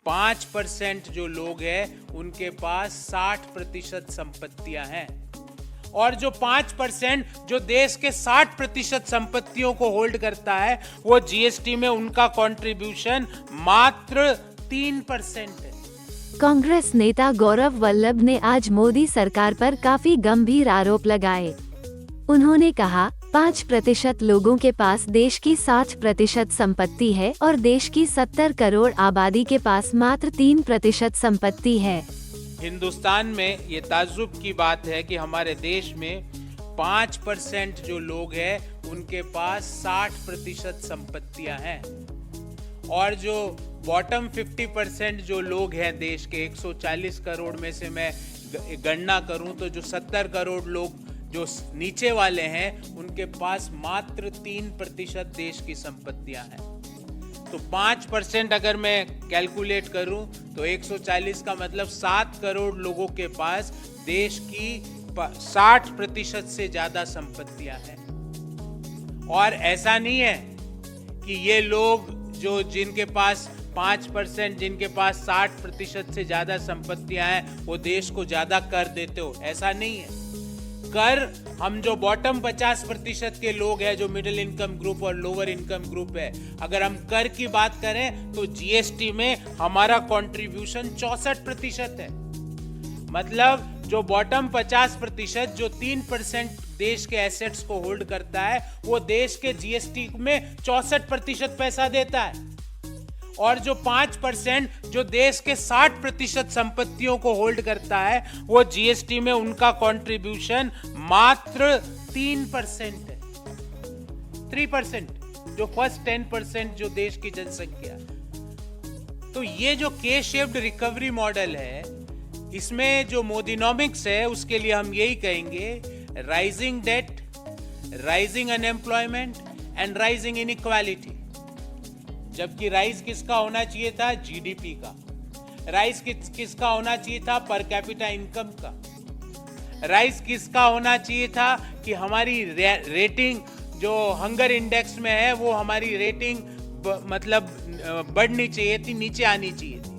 5% जो लोग हैं उनके पास 60% संपत्तियां हैं, और जो 5% जो देश के 60% संपत्तियों को होल्ड करता है वो जीएसटी में उनका कंट्रीब्यूशन मात्र 3% है। कांग्रेस नेता गौरव वल्लभ ने आज मोदी सरकार पर काफी गंभीर आरोप लगाए। उन्होंने कहा, 5% लोगों के पास देश की 60% संपत्ति है और देश की 70 करोड़ आबादी के पास मात्र 3% संपत्ति है। हिंदुस्तान में ये ताज्जुब की बात है कि हमारे देश में 5% जो लोग हैं उनके पास 60% संपत्तियां हैं, और जो बॉटम 50% जो लोग हैं देश के 140 करोड़ में से मैं गणना करूं तो जो 70 करोड़ लोग जो नीचे वाले हैं उनके पास मात्र 3% देश की संपत्तियां हैं। तो 5% अगर मैं कैलकुलेट करूं तो 140 का मतलब 7 करोड़ लोगों के पास देश की 60% से ज्यादा संपत्तियां हैं। और ऐसा नहीं है कि ये लोग जो जिनके पास 5% जिनके पास 60% से ज्यादा संपत्तियां हैं वो देश को ज्यादा कर देते हो, ऐसा नहीं है। कर हम जो बॉटम 50% के लोग हैं, जो मिडिल इनकम ग्रुप और लोअर इनकम ग्रुप है, अगर हम कर की बात करें तो जीएसटी में हमारा कंट्रीब्यूशन 64% है। मतलब जो बॉटम 50% जो 3% देश के एसेट्स को होल्ड करता है वो देश के जीएसटी में 64% पैसा देता है, और जो 5% जो देश के 60% संपत्तियों को होल्ड करता है वो जीएसटी में उनका कंट्रीब्यूशन मात्र 3% है। 3% जो फर्स्ट 10% जो देश की जनसंख्या। तो ये जो के शेप्ड रिकवरी मॉडल है, इसमें जो मोदीनॉमिक्स है उसके लिए हम यही कहेंगे, rising debt, rising unemployment and rising inequality. जबकि राइज किसका होना चाहिए था? जीडीपी का। राइज किसका होना चाहिए था? पर कैपिटा इनकम का। राइज किसका होना चाहिए था कि हमारी रेटिंग जो हंगर इंडेक्स में है वो हमारी रेटिंग मतलब बढ़नी चाहिए थी, नीचे आनी चाहिए थी।